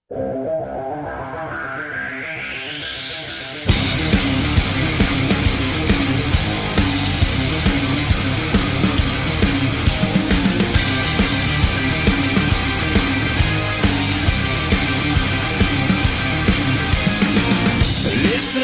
Listen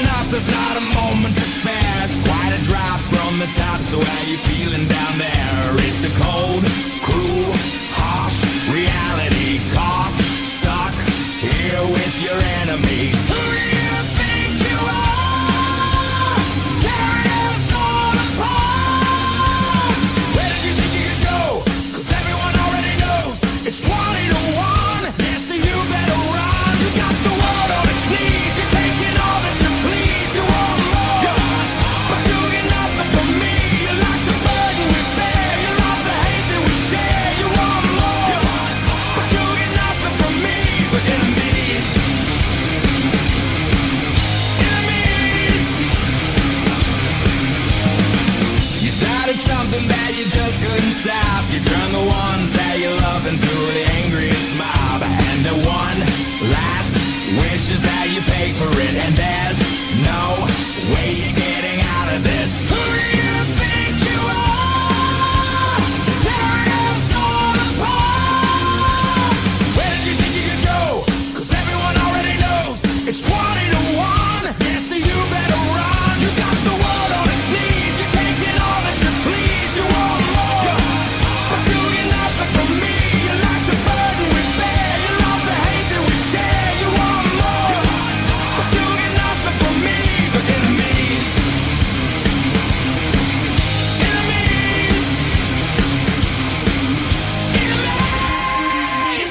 up, there's not a moment to spare. It's quite a drop from the top, so how you feeling down there? It's a cold, cruel, harsh reality. Caught, stuck here with your enemies. Who do you think you are? Tearing us all apart. Where did you think you could go? 'Cause everyone already knows it's 20 to 1. Yeah, so you better run. You got the world on its knees. You're taking all that you please. You want more, but you get nothing from me. You like the burden we bear. You love the hate that we share. You want more, but you get nothing from me. But enemies, enemies. You started something that you just couldn't stop. You turned the ones that you love into the angriest mob. And the one last wish is that you pay for it. And there's no way you're getting out of this. Who do you think you are? Tearing us all apart. Where did you think you could go? 'Cause everyone already knows it's 20 to 1. Yeah, so you better run. You got the world on its knees. You're taking all that you please. You want more, but you get nothing from me. You like the burden we bear. You love the hate that we share. You want more, but you get nothing from me. But enemies, enemies, enemies.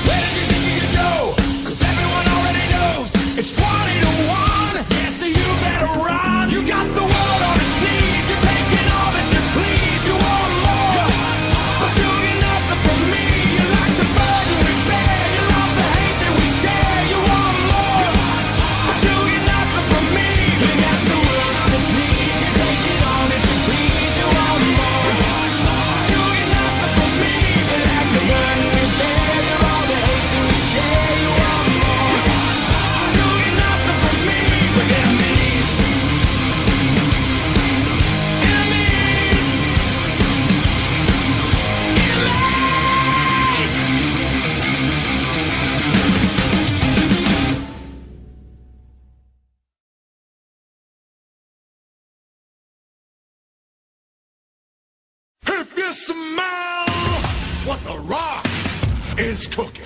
Where did you think you could go? 'Cause everyone already knows it's 20 to 1. Yeah, so you better run. You got the world on its knees. You're taking all that you please. You want more, but you get nothing from me. You like the burden we bear. You love the hate that we share. You want more, but you get nothing from me. You got the world on its knees. You're taking all that you please. You want more, you get nothing from me. You like the burden we bear. You love the hate that we share. You want more, you get nothing from me. But enemies, enemies, enemies. If you smell what the rock is cooking.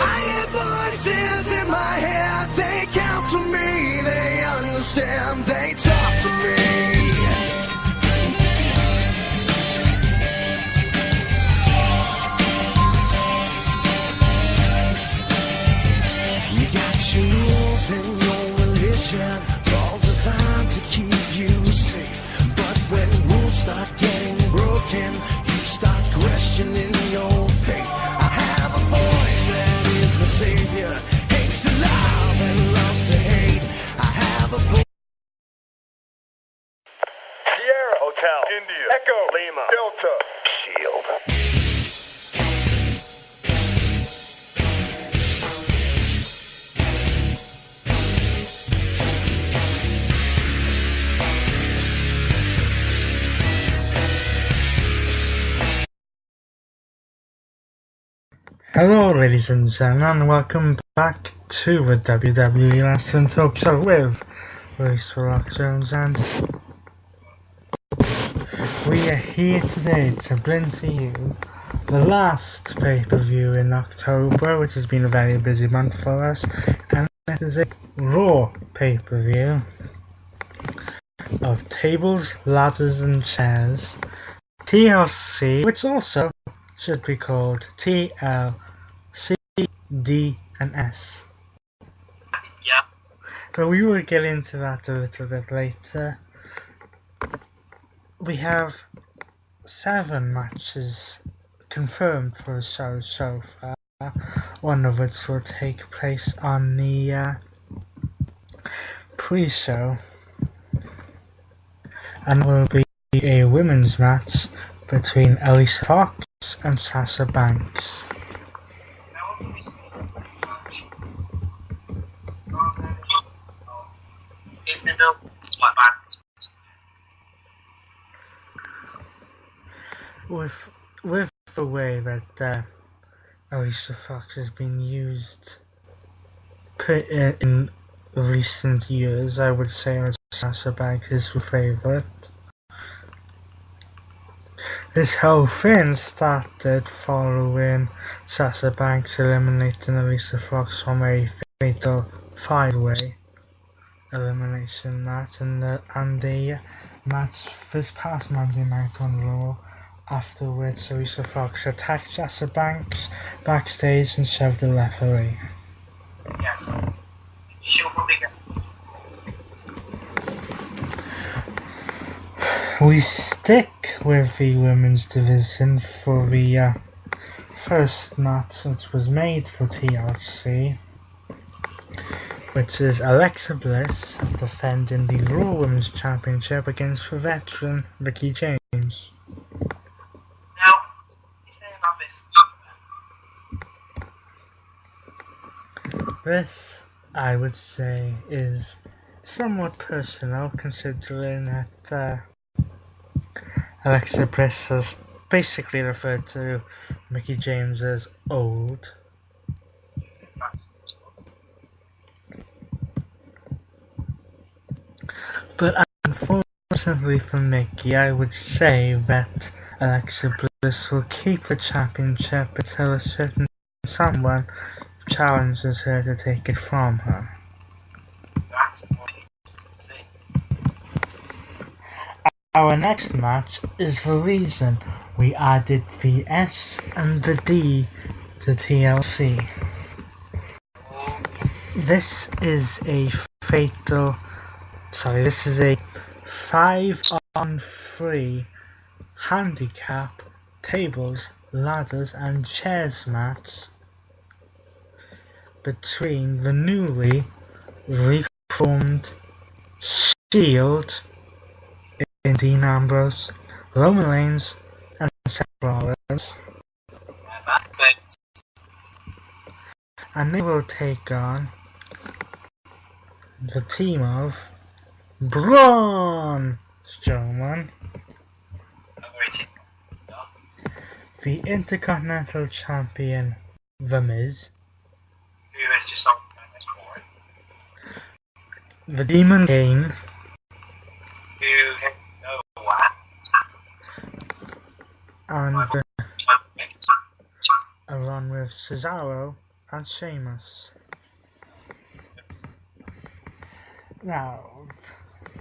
I hear voices in my head. They counsel me. They understand. They talk to me. You got your rules and your religion, all designed to keep you safe. But when rules start getting broken, you start questioning your faith. I have a voice that is my savior. Hates to love and loves to hate. I have a voice. Sierra Hotel, India, Echo, Lima, Delta, Shield. Hello ladies and gentlemen, and welcome back to the WWE Wrestling Talk Show with Luis Rock Jones, and we are here today to bring to you the last pay-per-view in October, which has been a very busy month for us, and it is a Raw pay-per-view of Tables, Ladders and Chairs, TLC, which also should be called TLC, D and S. Yeah. But we will get into that a little bit later. We have 7 matches confirmed for the show so far, one of which will take place on the pre-show, and will be a women's match between Alicia Fox and Sasha Banks. With the way that Alicia Fox has been used in recent years, I would say that Sasha Banks is the favourite. This whole thing started following Sasha Banks eliminating Alicia Fox from a fatal 5-way elimination match, and the match this past Monday night on Raw, after which Alicia Fox attacked Sasha Banks backstage and shoved the referee. Yes. She'll probably get. We stick with the women's division for the first match, which was made for TLC, which is Alexa Bliss defending the Raw Women's Championship against the veteran Mickie James. Now, This, I would say, is somewhat personal, considering that Alexa Bliss has basically referred to Mickie James as old. But unfortunately for Mickie, I would say that Alexa Bliss will keep the championship until a certain someone challenges her to take it from her. Our next match is the reason we added the S and the D to TLC. This is a 5-on-3 handicap tables, ladders and chairs match between the newly reformed Shield in Dean Ambrose, Roman Reigns and Seth Rollins, and they will take on the team of Braun Strowman, the Intercontinental Champion The Miz, the Demon Kane, and along with Cesaro and Sheamus. Now,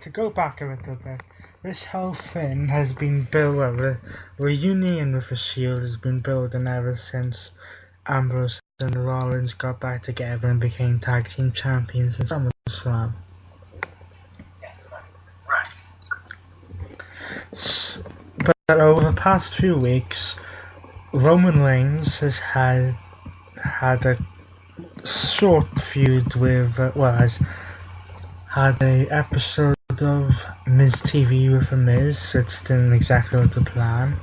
to go back a little bit, this whole thing has been built, the reunion with the Shield has been building ever since Ambrose and Rollins got back together and became tag team champions in SummerSlam. But over the past few weeks, Roman Reigns has had a short feud with, has had a episode of Miz TV with The Miz, which didn't exactly go to plan.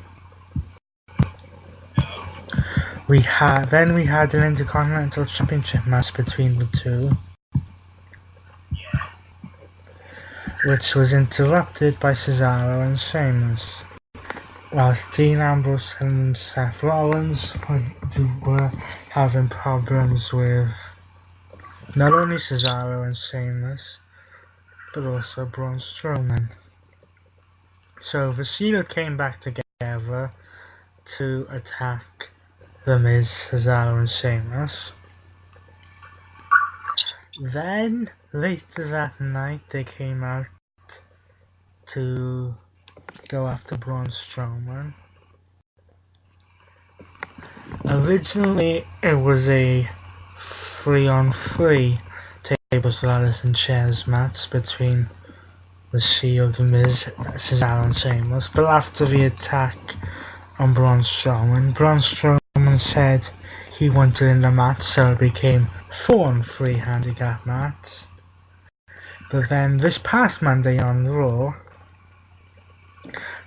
We had an Intercontinental Championship match between the two, which was interrupted by Cesaro and Sheamus, whilst Dean Ambrose and Seth Rollins were having problems with not only Cesaro and Sheamus, but also Braun Strowman. So the Shield came back together to attack The Miz, Cesaro and Sheamus. Then, later that night, they came out to go after Braun Strowman. Originally, it was a 3-on-3 tables, ladders and chairs match between The Shield, The Miz, Cesaro and Sheamus, but after the attack on Braun Strowman said he wanted in the match, so it became 4-on-3 handicap match. But then this past Monday on Raw,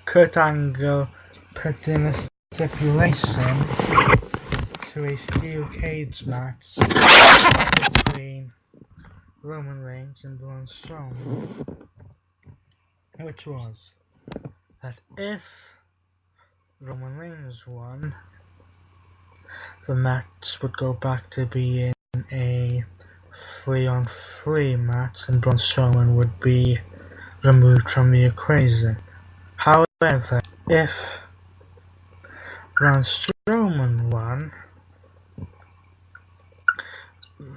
Kurt Angle put in a stipulation to a steel cage match between Roman Reigns and Braun Strowman, which was that if Roman Reigns won, the match would go back to being a 3-on-3 match and Braun Strowman would be removed from the equation. However, if Braun Strowman won,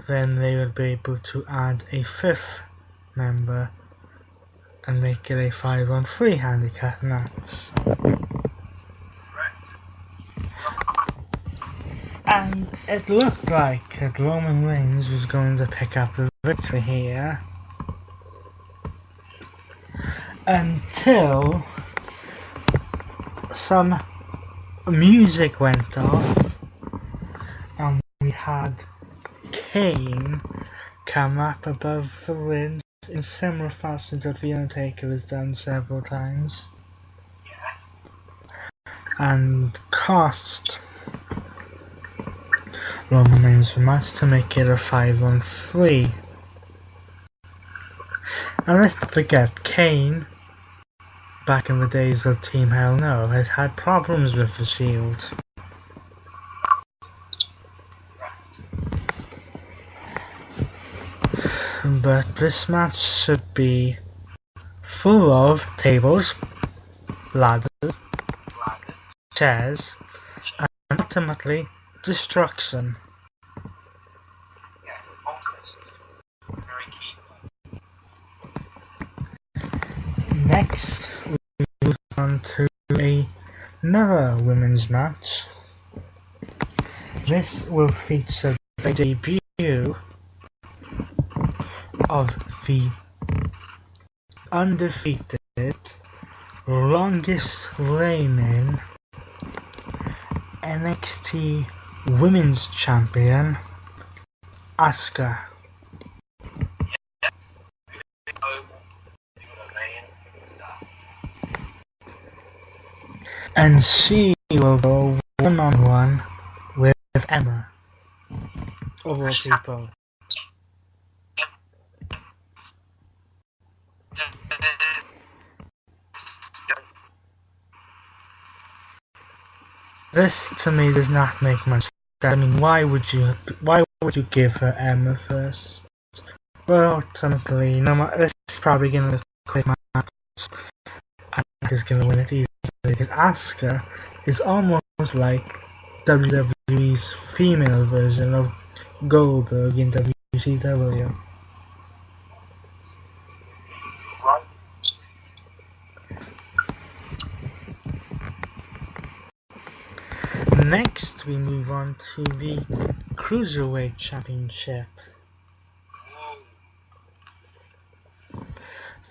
then they would be able to add a 5th member and make it a 5-on-3 handicap match. And it looked like that Roman Reigns was going to pick up the victory here until some music went off and we had Kane come up above the ring in similar fashion that The Undertaker has done several times, Yes. and cost Roman Reigns the match to make it a 5-on-3. And let's not forget, Kane, back in the days of Team Hell No, has had problems with the Shield. But this match should be full of tables, ladders, chairs, and ultimately destruction. Yes. Also, very key. Next, we move on to another women's match. This will feature the debut of the undefeated, longest reigning NXT Women's Champion, Asuka. Yes. Stuff. And she will go one-on-one with Emma, of all people. This to me does not make much sense. I mean, why would you give her Emma first? Well, ultimately, this is probably gonna look quick match. Asuka's gonna win it easily because Asuka is almost like WWE's female version of Goldberg in WCW. Right. Next, we move on to the Cruiserweight Championship.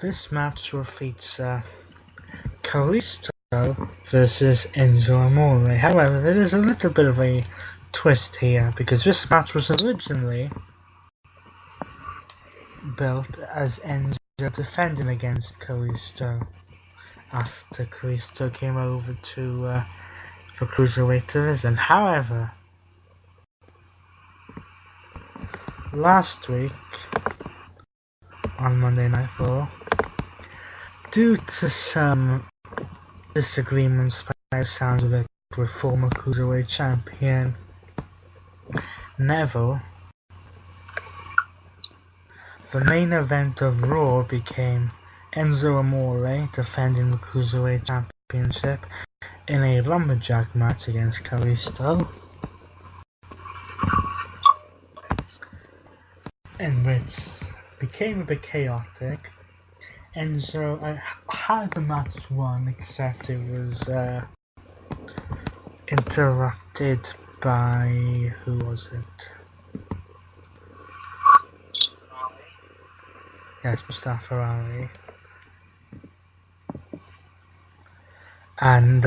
This match will feature Kalisto versus Enzo Amore. However, there is a little bit of a twist here because this match was originally built as Enzo defending against Kalisto after Kalisto came over to for Cruiserweight division. However, last week on Monday Night Raw, due to some disagreements by the sounds of it with former Cruiserweight champion Neville, the main event of Raw became Enzo Amore defending the Cruiserweight Championship in a lumberjack match against Kalisto, in which became a bit chaotic, and so I had the match won, except it was interrupted by, who was it? Yes, Mustafa Ali. And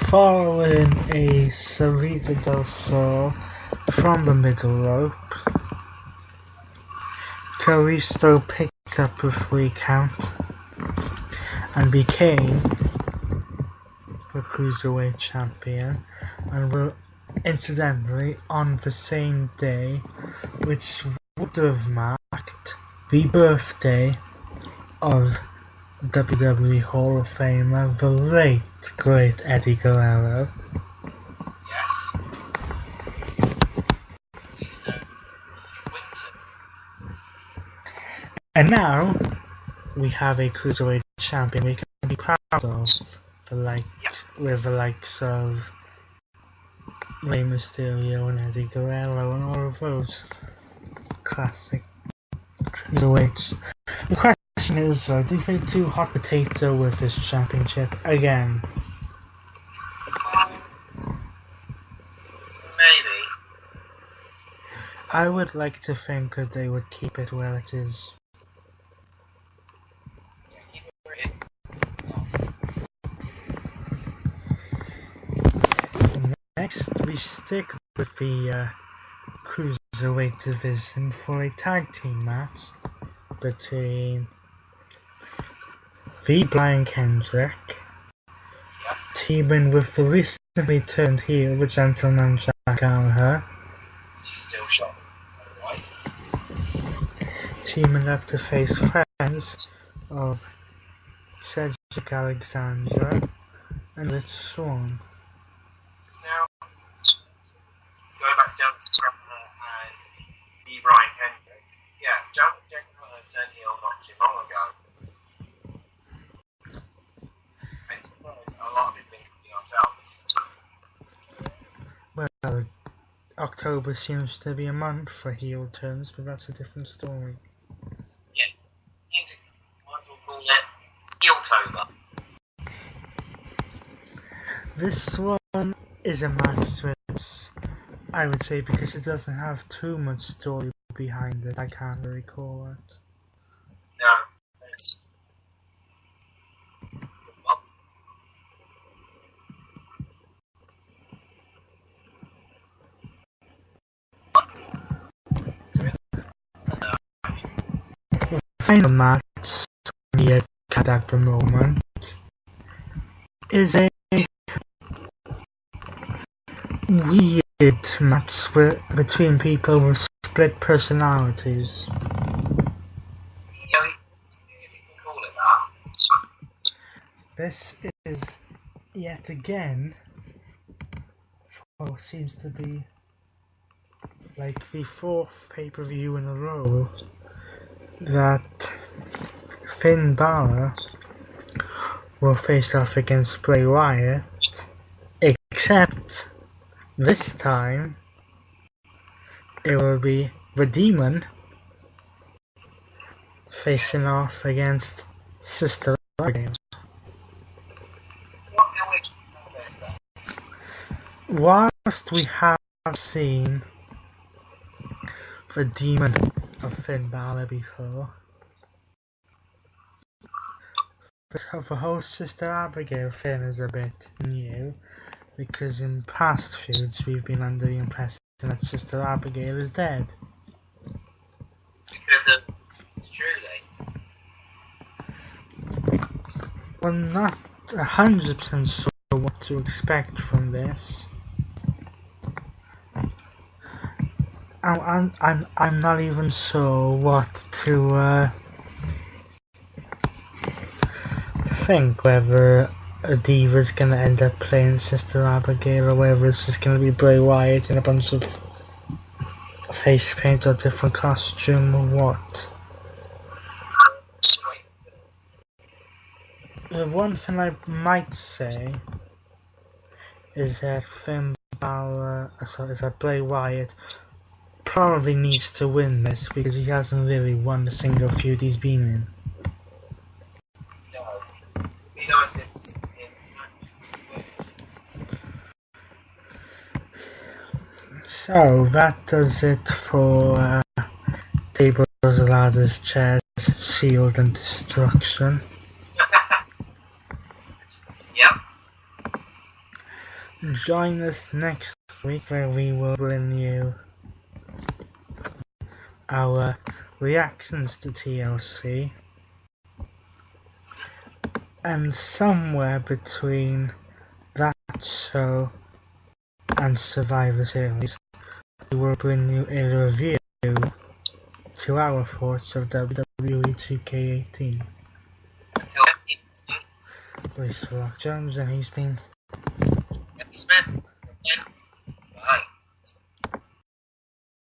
following a Salida del Sol from the middle rope, Kalisto picked up a 3 count and became the Cruiserweight Champion, and will incidentally on the same day, which would have marked the birthday of WWE Hall of Famer, the late great Eddie Guerrero. Yes. He's Winter. And now we have a Cruiserweight Champion we can be proud of, with the likes of Rey Mysterio and Eddie Guerrero and all of those classic Cruiserweights. The question is though, do you think too hot potato with this championship again? Maybe. I would like to think that they would keep it where it is. Yeah, keep it where it is. Next, we stick with the Cruiserweight division for a tag team match between the Brian Kendrick teaming with the recently turned heel, the Gentleman Jack Gallagher, She's still shot. Right. teaming up to face friends of Cedric Alexander and Rich Swann. Now, going back down to Scrapper and the Brian Kendrick. Yeah, Jack turned heel not too long ago. And a lot of it been ourselves. Well, October seems to be a month for heel turns, but that's a different story. Yes. Seems might as well call it Heeltober. This one is a match which I would say, because it doesn't have too much story behind it, I can't really call it. No. The final match we had at the moment is a weird match between people with split personalities. Yeah, you can call it that. This is yet again what seems to be like the 4th pay-per-view in a row that Finn Balor will face off against Bray Wyatt, except this time it will be the Demon facing off against Sister Abigail. What can we call this then? Whilst we have seen the Demon of Finn Balor before, the whole Sister Abigail thing is a bit new, because in past feuds we've been under the impression that Sister Abigail is dead. Because of Truly. We're not 100% sure what to expect from this. I'm not even sure what to think, whether a Diva's gonna end up playing Sister Abigail or whether it's just gonna be Bray Wyatt in a bunch of face paint or different costume or what. The one thing I might say is that Finn Balor, sorry, is that Bray Wyatt probably needs to win this because he hasn't really won a single feud he's been in. No. Be nice if So that does it for Tables, Ladders, Chairs, Shield and Destruction. Yep. Join us next week where we will bring you our reactions to TLC, and somewhere between that show and Survivor Series we will bring you a review to our thoughts of WWE 2K18. Until then, Lisa Rock Jones, and he's been Smith.